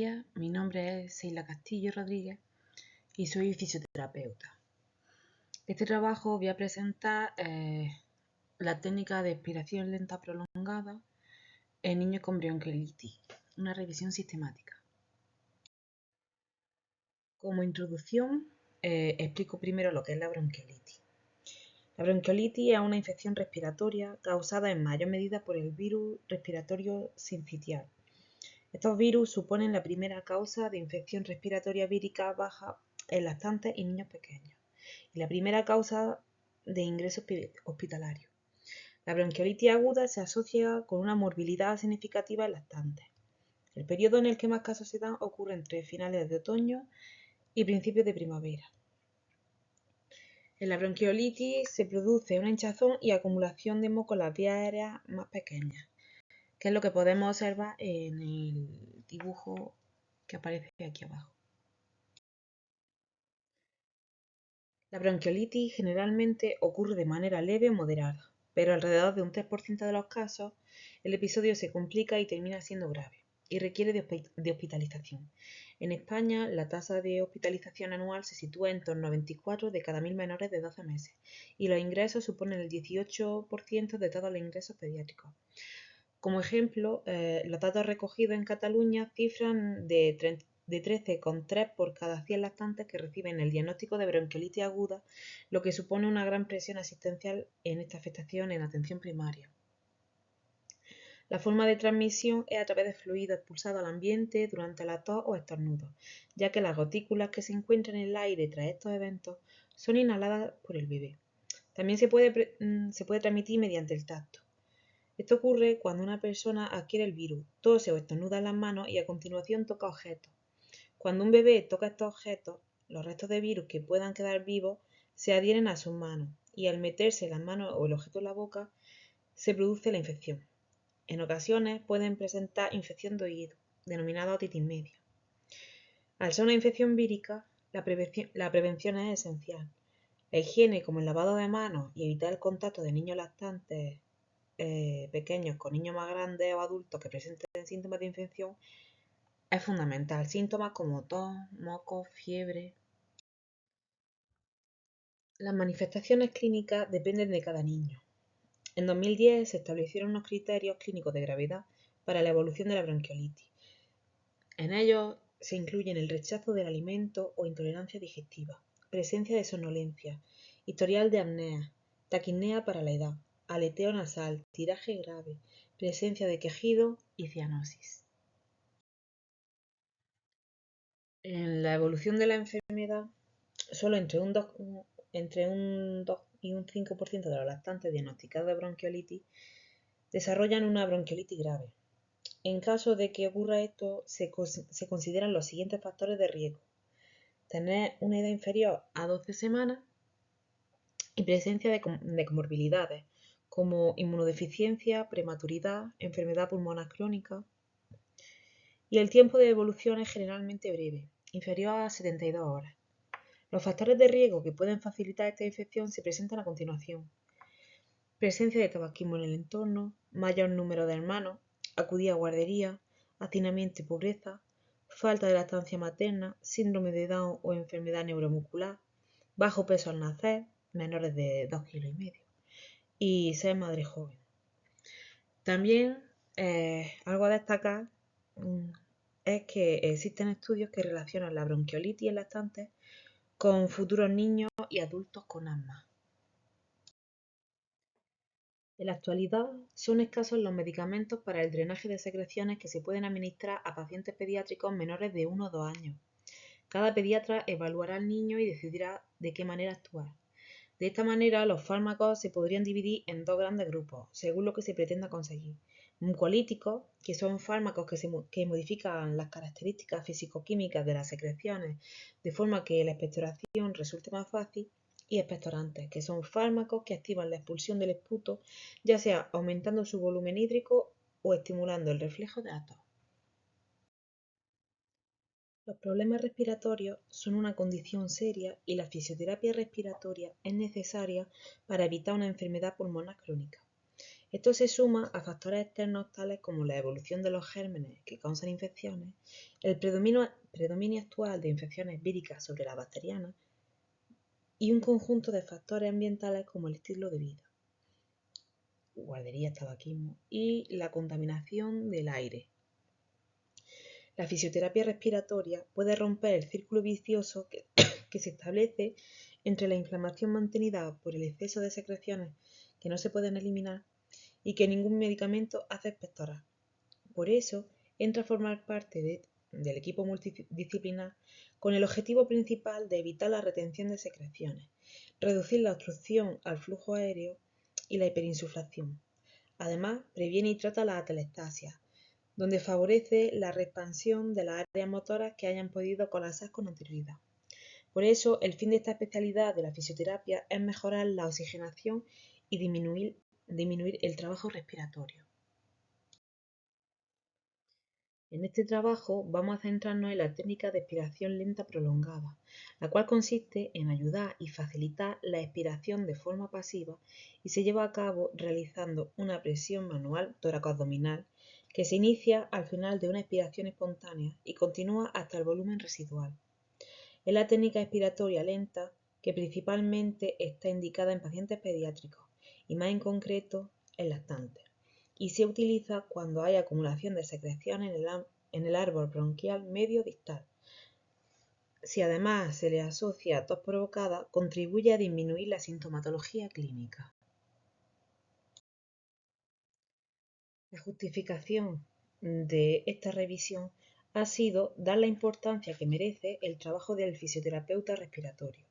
días, mi nombre es Seila Castillo Rodríguez y soy fisioterapeuta. En este trabajo voy a presentar la técnica de expiración lenta prolongada en niños con bronquiolitis, una revisión sistemática. Como introducción, explico primero lo que es la bronquiolitis. La bronquiolitis es una infección respiratoria causada en mayor medida por el virus respiratorio sincitial. Estos virus suponen la primera causa de infección respiratoria vírica baja en lactantes y niños pequeños y la primera causa de ingreso hospitalario. La bronquiolitis aguda se asocia con una morbilidad significativa en lactantes. El periodo en el que más casos se dan ocurre entre finales de otoño y principios de primavera. En la bronquiolitis se produce una hinchazón y acumulación de moco en las vías aéreas más pequeñas, que es lo que podemos observar en el dibujo que aparece aquí abajo. La bronquiolitis generalmente ocurre de manera leve o moderada, pero alrededor de un 3% de los casos el episodio se complica y termina siendo grave y requiere de hospitalización. En España, la tasa de hospitalización anual se sitúa en torno a 24 de cada 1.000 menores de 12 meses y los ingresos suponen el 18% de todos los ingresos pediátricos. Como ejemplo, los datos recogidos en Cataluña cifran de 13,3 por cada 100 lactantes que reciben el diagnóstico de bronquiolitis aguda, lo que supone una gran presión asistencial en esta afectación en atención primaria. La forma de transmisión es a través de fluidos expulsados al ambiente durante la tos o estornudos, ya que las gotículas que se encuentran en el aire tras estos eventos son inhaladas por el bebé. También se puede transmitir mediante el tacto. Esto ocurre cuando una persona adquiere el virus, tose o estornuda en las manos y a continuación toca objetos. Cuando un bebé toca estos objetos, los restos de virus que puedan quedar vivos se adhieren a sus manos y al meterse las manos o el objeto en la boca se produce la infección. En ocasiones pueden presentar infección de oído, denominada otitis media. Al ser una infección vírica, la prevención es esencial. La higiene, como el lavado de manos y evitar el contacto de niños lactantes pequeños con niños más grandes o adultos que presenten síntomas de infección es fundamental. Síntomas como tos, mocos, fiebre. Las manifestaciones clínicas dependen de cada niño. En 2010 se establecieron unos criterios clínicos de gravedad para la evolución de la bronquiolitis. En ellos se incluyen el rechazo del alimento o intolerancia digestiva, presencia de somnolencia, historial de apnea, taquipnea para la edad, aleteo nasal, tiraje grave, presencia de quejido y cianosis. En la evolución de la enfermedad, solo entre un 2 y un 5% de los lactantes diagnosticados de bronquiolitis desarrollan una bronquiolitis grave. En caso de que ocurra esto, se consideran los siguientes factores de riesgo: tener una edad inferior a 12 semanas y presencia de comorbilidades como inmunodeficiencia, prematuridad, enfermedad pulmonar crónica. Y el tiempo de evolución es generalmente breve, inferior a 72 horas. Los factores de riesgo que pueden facilitar esta infección se presentan a continuación: presencia de tabaquismo en el entorno, mayor número de hermanos, acudir a guardería, hacinamiento y pobreza, falta de lactancia materna, síndrome de Down o enfermedad neuromuscular, bajo peso al nacer, menores de 2,5 kilos, y ser madre joven. También algo a destacar es que existen estudios que relacionan la bronquiolitis en lactantes con futuros niños y adultos con asma. En la actualidad, son escasos los medicamentos para el drenaje de secreciones que se pueden administrar a pacientes pediátricos menores de 1 o 2 años. Cada pediatra evaluará al niño y decidirá de qué manera actuar. De esta manera, los fármacos se podrían dividir en dos grandes grupos, según lo que se pretenda conseguir. Mucolíticos, que son fármacos que modifican las características físico-químicas de las secreciones de forma que la expectoración resulte más fácil, y expectorantes, que son fármacos que activan la expulsión del esputo, ya sea aumentando su volumen hídrico o estimulando el reflejo de la tos. Los problemas respiratorios son una condición seria y la fisioterapia respiratoria es necesaria para evitar una enfermedad pulmonar crónica. Esto se suma a factores externos tales como la evolución de los gérmenes que causan infecciones, el predominio actual de infecciones víricas sobre las bacterianas y un conjunto de factores ambientales como el estilo de vida, guarderías, tabaquismo y la contaminación del aire. La fisioterapia respiratoria puede romper el círculo vicioso que se establece entre la inflamación mantenida por el exceso de secreciones que no se pueden eliminar y que ningún medicamento hace expectorar. Por eso, entra a formar parte del equipo multidisciplinar con el objetivo principal de evitar la retención de secreciones, reducir la obstrucción al flujo aéreo y la hiperinsuflación. Además, previene y trata la atelectasia, donde favorece la reexpansión de las áreas motoras que hayan podido colapsar con anterioridad. Por eso, el fin de esta especialidad de la fisioterapia es mejorar la oxigenación y disminuir el trabajo respiratorio. En este trabajo vamos a centrarnos en la técnica de expiración lenta prolongada, la cual consiste en ayudar y facilitar la expiración de forma pasiva y se lleva a cabo realizando una presión manual tóraco-abdominal que se inicia al final de una expiración espontánea y continúa hasta el volumen residual. Es la técnica expiratoria lenta que principalmente está indicada en pacientes pediátricos y más en concreto en lactantes, y se utiliza cuando hay acumulación de secreción en el árbol bronquial medio distal. Si además se le asocia tos provocada, contribuye a disminuir la sintomatología clínica. La justificación de esta revisión ha sido dar la importancia que merece el trabajo del fisioterapeuta respiratorio.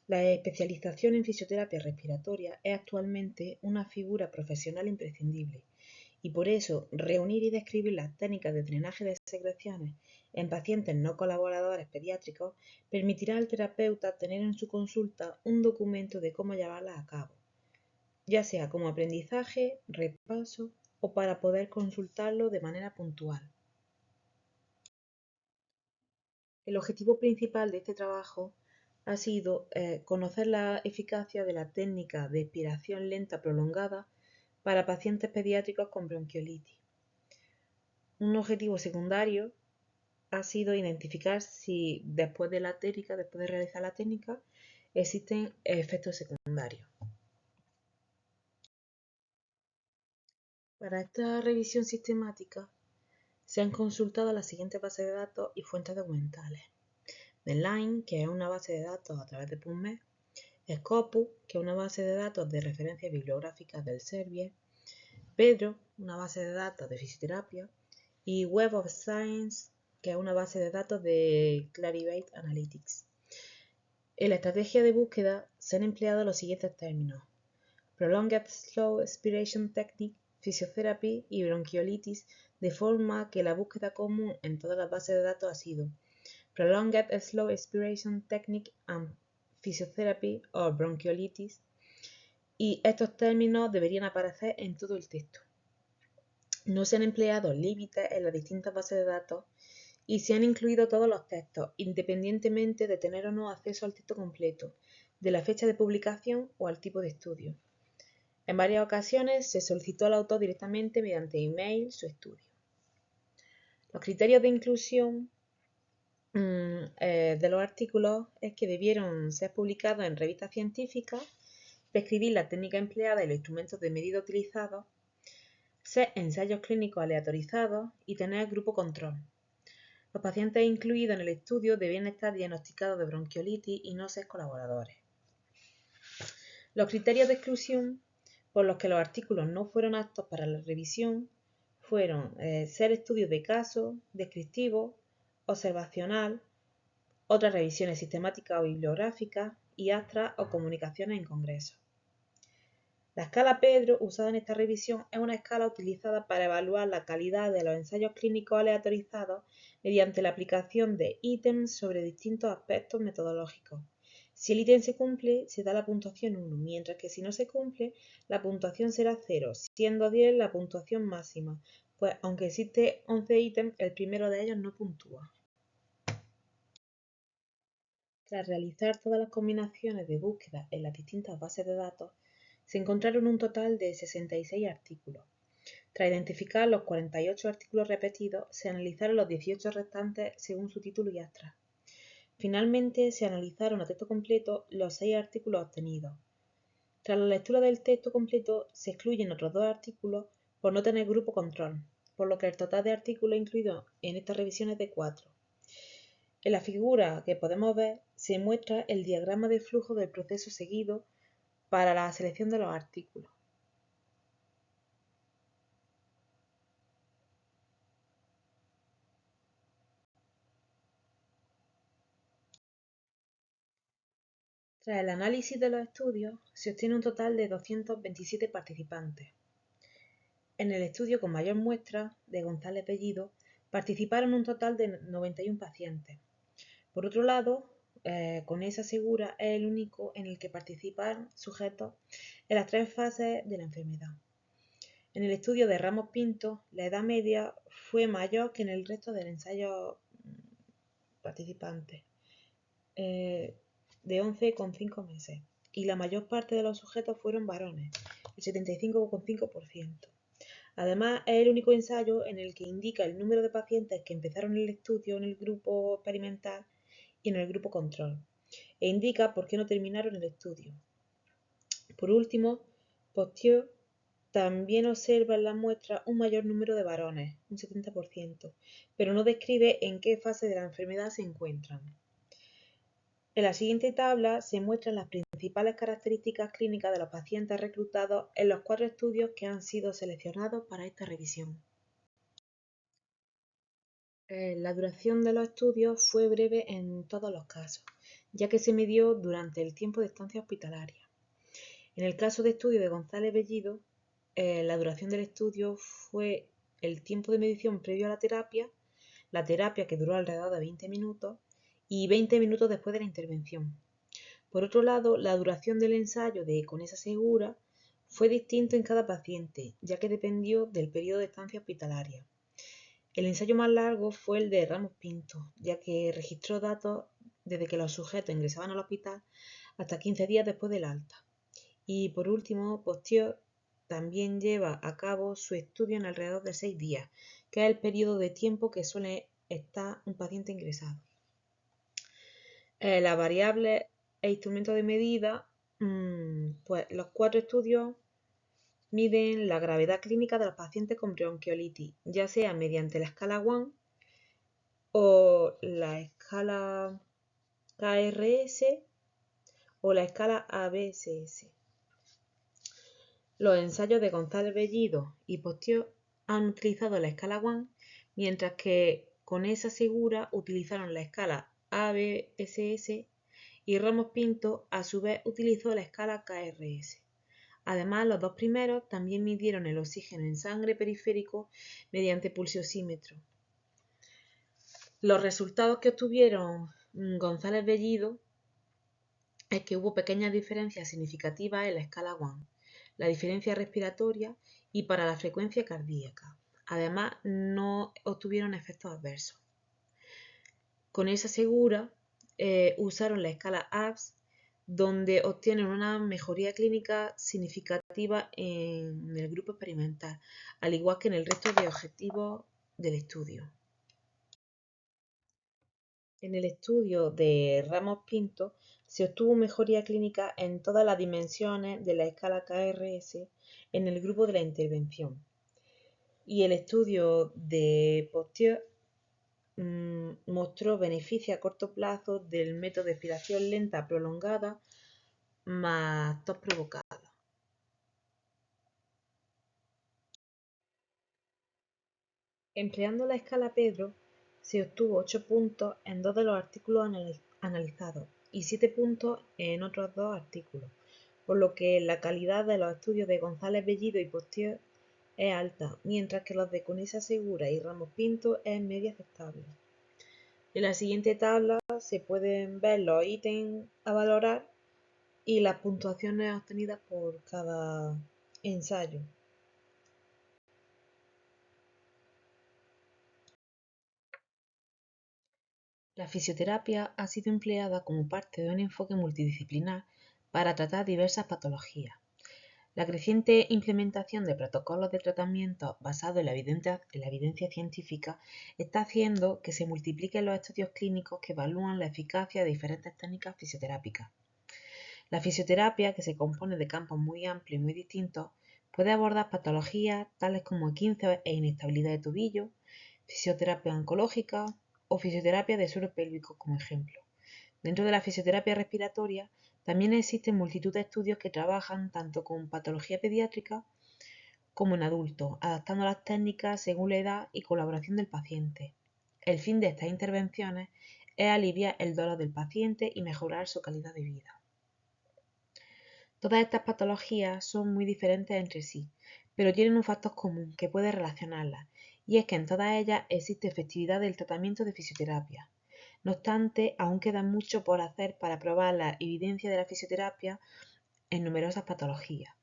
La especialización en fisioterapia respiratoria es actualmente una figura profesional imprescindible y por eso reunir y describir las técnicas de drenaje de secreciones en pacientes no colaboradores pediátricos permitirá al terapeuta tener en su consulta un documento de cómo llevarlas a cabo, ya sea como aprendizaje, repaso o para poder consultarlo de manera puntual. El objetivo principal de este trabajo ha sido conocer la eficacia de la técnica de expiración lenta prolongada para pacientes pediátricos con bronquiolitis. Un objetivo secundario ha sido identificar si después de realizar la técnica, existen efectos secundarios. Para esta revisión sistemática se han consultado las siguientes bases de datos y fuentes documentales: Medline, que es una base de datos a través de PubMed; Scopus, que es una base de datos de referencias bibliográficas del Servier; Pedro, una base de datos de fisioterapia; y Web of Science, que es una base de datos de Clarivate Analytics. En la estrategia de búsqueda se han empleado los siguientes términos: Prolonged Slow Expiration Technique, Physiotherapy y Bronchiolitis, de forma que la búsqueda común en todas las bases de datos ha sido Prolonged Slow Expiration Technique and Physiotherapy o Bronchiolitis, y estos términos deberían aparecer en todo el texto. No se han empleado límites en las distintas bases de datos y se han incluido todos los textos, independientemente de tener o no acceso al texto completo, de la fecha de publicación o al tipo de estudio. En varias ocasiones se solicitó al autor directamente mediante email su estudio. Los criterios de inclusión de los artículos es que debieron ser publicados en revistas científicas, describir la técnica empleada y los instrumentos de medida utilizados, ser ensayos clínicos aleatorizados y tener grupo control. Los pacientes incluidos en el estudio debían estar diagnosticados de bronquiolitis y no ser colaboradores. Los criterios de exclusión por los que los artículos no fueron aptos para la revisión fueron ser estudios de caso, descriptivo, observacional, otras revisiones sistemáticas o bibliográficas y abstracts o comunicaciones en congresos. La escala Pedro usada en esta revisión es una escala utilizada para evaluar la calidad de los ensayos clínicos aleatorizados mediante la aplicación de ítems sobre distintos aspectos metodológicos. Si el ítem se cumple, se da la puntuación 1, mientras que si no se cumple, la puntuación será 0, siendo 10 la puntuación máxima, pues aunque existe 11 ítems, el primero de ellos no puntúa. Tras realizar todas las combinaciones de búsqueda en las distintas bases de datos, se encontraron un total de 66 artículos. Tras identificar los 48 artículos repetidos, se analizaron los 18 restantes según su título y extras. Finalmente, se analizaron a texto completo los 6 artículos obtenidos. Tras la lectura del texto completo, se excluyen otros 2 artículos por no tener grupo control, por lo que el total de artículos incluidos en esta revisión es de 4. En la figura que podemos ver se muestra el diagrama de flujo del proceso seguido para la selección de los artículos. Tras el análisis de los estudios, se obtiene un total de 227 participantes. En el estudio con mayor muestra, de González Bellido, participaron un total de 91 pacientes. Por otro lado, Conesa Segura es el único en el que participan sujetos en las 3 fases de la enfermedad. En el estudio de Ramos Pinto, la edad media fue mayor que en el resto de los ensayos participantes, de 11,5 meses, y la mayor parte de los sujetos fueron varones, el 75,5%. Además, es el único ensayo en el que indica el número de pacientes que empezaron el estudio en el grupo experimental y en el grupo control, e indica por qué no terminaron el estudio. Por último, Postier también observa en la muestra un mayor número de varones, un 70%, pero no describe en qué fase de la enfermedad se encuentran. En la siguiente tabla se muestran las principales características clínicas de los pacientes reclutados en los 4 estudios que han sido seleccionados para esta revisión. La duración de los estudios fue breve en todos los casos, ya que se midió durante el tiempo de estancia hospitalaria. En el caso de estudio de González Bellido, la duración del estudio fue el tiempo de medición previo a la terapia que duró alrededor de 20 minutos y 20 minutos después de la intervención. Por otro lado, la duración del ensayo de Conesa Segura fue distinto en cada paciente, ya que dependió del periodo de estancia hospitalaria. El ensayo más largo fue el de Ramos Pinto, ya que registró datos desde que los sujetos ingresaban al hospital hasta 15 días después del alta. Y por último, Postier también lleva a cabo su estudio en alrededor de 6 días, que es el periodo de tiempo que suele estar un paciente ingresado. Las variables e instrumentos de medida, pues los 4 estudios miden la gravedad clínica de los pacientes con bronquiolitis, ya sea mediante la escala WAN o la escala KRS o la escala ABSS. Los ensayos de González Bellido y Postier han utilizado la escala WAN, mientras que Conesa Segura utilizaron la escala ABSS y Ramos Pinto a su vez utilizó la escala KRS. Además, los 2 primeros también midieron el oxígeno en sangre periférico mediante pulsiosímetro. Los resultados que obtuvieron González Bellido es que hubo pequeñas diferencias significativas en la escala WAN, la diferencia respiratoria y para la frecuencia cardíaca. Además, no obtuvieron efectos adversos. Conesa Segura usaron la escala ABS, donde obtienen una mejoría clínica significativa en el grupo experimental, al igual que en el resto de objetivos del estudio. En el estudio de Ramos Pinto se obtuvo mejoría clínica en todas las dimensiones de la escala KRS en el grupo de la intervención. Y el estudio de Postier mostró beneficio a corto plazo del método de expiración lenta prolongada más tos provocada. Empleando la escala Pedro, se obtuvo 8 puntos en 2 de los artículos analizados y 7 puntos en otros 2 artículos, por lo que la calidad de los estudios de González Bellido y Postier es alta, mientras que los de Conesa Segura y Ramos Pinto es media aceptable. En la siguiente tabla se pueden ver los ítems a valorar y las puntuaciones obtenidas por cada ensayo. La fisioterapia ha sido empleada como parte de un enfoque multidisciplinar para tratar diversas patologías. La creciente implementación de protocolos de tratamiento basados en la evidencia científica está haciendo que se multipliquen los estudios clínicos que evalúan la eficacia de diferentes técnicas fisioterápicas. La fisioterapia, que se compone de campos muy amplios y muy distintos, puede abordar patologías tales como esguinces e inestabilidad de tobillo, fisioterapia oncológica o fisioterapia de suelo pélvico como ejemplo. Dentro de la fisioterapia respiratoria también existen multitud de estudios que trabajan tanto con patología pediátrica como en adultos, adaptando las técnicas según la edad y colaboración del paciente. El fin de estas intervenciones es aliviar el dolor del paciente y mejorar su calidad de vida. Todas estas patologías son muy diferentes entre sí, pero tienen un factor común que puede relacionarlas, y es que en todas ellas existe efectividad del tratamiento de fisioterapia. No obstante, aún queda mucho por hacer para probar la evidencia de la fisioterapia en numerosas patologías.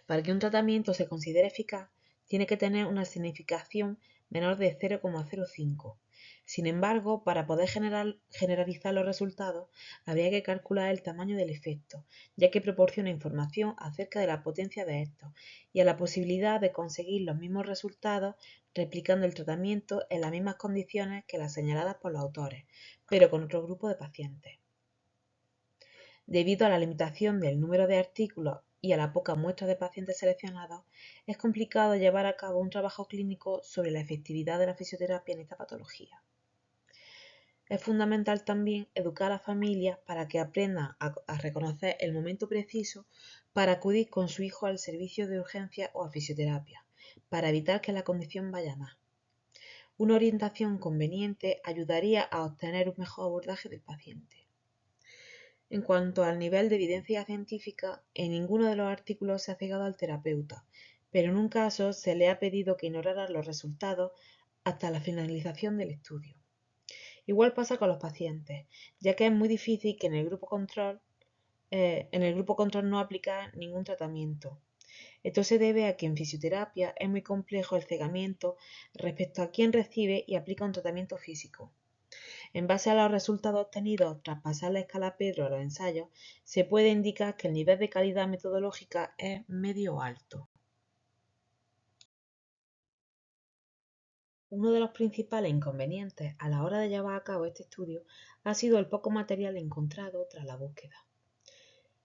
Para que un tratamiento se considere eficaz, tiene que tener una significación menor de 0,05. Sin embargo, para poder generalizar los resultados, habría que calcular el tamaño del efecto, ya que proporciona información acerca de la potencia de estos y a la posibilidad de conseguir los mismos resultados replicando el tratamiento en las mismas condiciones que las señaladas por los autores, pero con otro grupo de pacientes. Debido a la limitación del número de artículos y a la poca muestra de pacientes seleccionados, es complicado llevar a cabo un trabajo clínico sobre la efectividad de la fisioterapia en esta patología. Es fundamental también educar a las familias para que aprendan a reconocer el momento preciso para acudir con su hijo al servicio de urgencia o a fisioterapia, para evitar que la condición vaya más. Una orientación conveniente ayudaría a obtener un mejor abordaje del paciente. En cuanto al nivel de evidencia científica, en ninguno de los artículos se ha cegado al terapeuta, pero en un caso se le ha pedido que ignorara los resultados hasta la finalización del estudio. Igual pasa con los pacientes, ya que es muy difícil que en el grupo control no aplicar ningún tratamiento. Esto se debe a que en fisioterapia es muy complejo el cegamiento respecto a quién recibe y aplica un tratamiento físico. En base a los resultados obtenidos tras pasar la escala Pedro a los ensayos, se puede indicar que el nivel de calidad metodológica es medio o alto. Uno de los principales inconvenientes a la hora de llevar a cabo este estudio ha sido el poco material encontrado tras la búsqueda.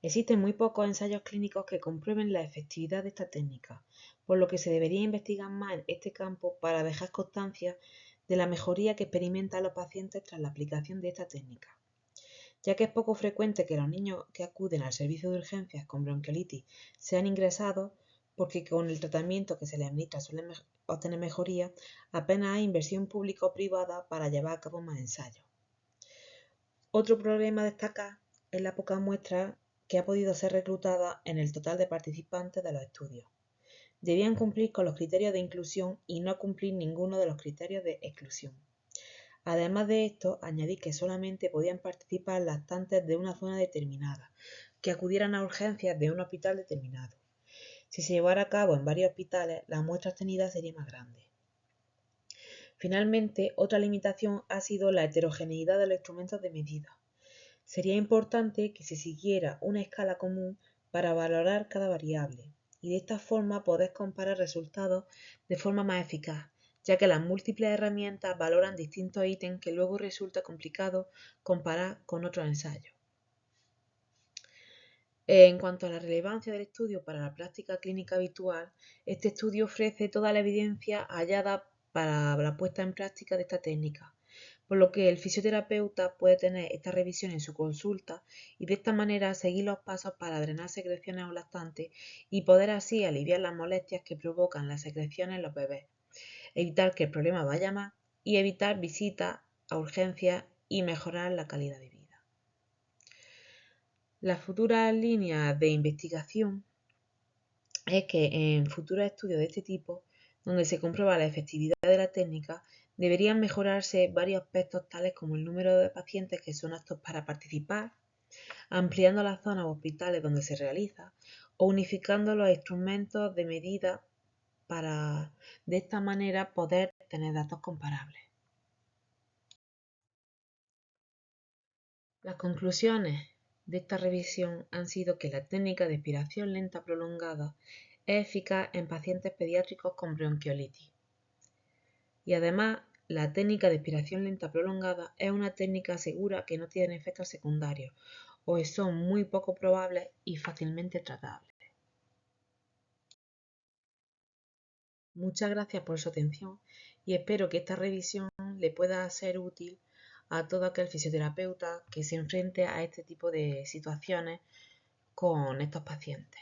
Existen muy pocos ensayos clínicos que comprueben la efectividad de esta técnica, por lo que se debería investigar más en este campo para dejar constancia de la mejoría que experimentan los pacientes tras la aplicación de esta técnica, ya que es poco frecuente que los niños que acuden al servicio de urgencias con bronquiolitis sean ingresados porque con el tratamiento que se les administra suelen obtener mejoría, apenas hay inversión pública o privada para llevar a cabo más ensayos. Otro problema a destacar es la poca muestra que ha podido ser reclutada en el total de participantes de los estudios. Debían cumplir con los criterios de inclusión y no cumplir ninguno de los criterios de exclusión. Además de esto, añadí que solamente podían participar lactantes de una zona determinada, que acudieran a urgencias de un hospital determinado. Si se llevara a cabo en varios hospitales, la muestra obtenida sería más grande. Finalmente, otra limitación ha sido la heterogeneidad de los instrumentos de medida. Sería importante que se siguiera una escala común para valorar cada variable y de esta forma poder comparar resultados de forma más eficaz, ya que las múltiples herramientas valoran distintos ítems que luego resulta complicado comparar con otros ensayos. En cuanto a la relevancia del estudio para la práctica clínica habitual, este estudio ofrece toda la evidencia hallada para la puesta en práctica de esta técnica, por lo que el fisioterapeuta puede tener esta revisión en su consulta y de esta manera seguir los pasos para drenar secreciones o lactantes y poder así aliviar las molestias que provocan las secreciones en los bebés, evitar que el problema vaya más y evitar visitas a urgencias y mejorar la calidad de vida. La futura línea de investigación es que en futuros estudios de este tipo, donde se comprueba la efectividad de la técnica, deberían mejorarse varios aspectos tales como el número de pacientes que son aptos para participar, ampliando las zonas o hospitales donde se realiza o unificando los instrumentos de medida para de esta manera poder tener datos comparables. Las conclusiones de esta revisión han sido que la técnica de expiración lenta prolongada es eficaz en pacientes pediátricos con bronquiolitis. Y además, la técnica de expiración lenta prolongada es una técnica segura que no tiene efectos secundarios o son muy poco probables y fácilmente tratables. Muchas gracias por su atención y espero que esta revisión le pueda ser útil a todo aquel fisioterapeuta que se enfrente a este tipo de situaciones con estos pacientes.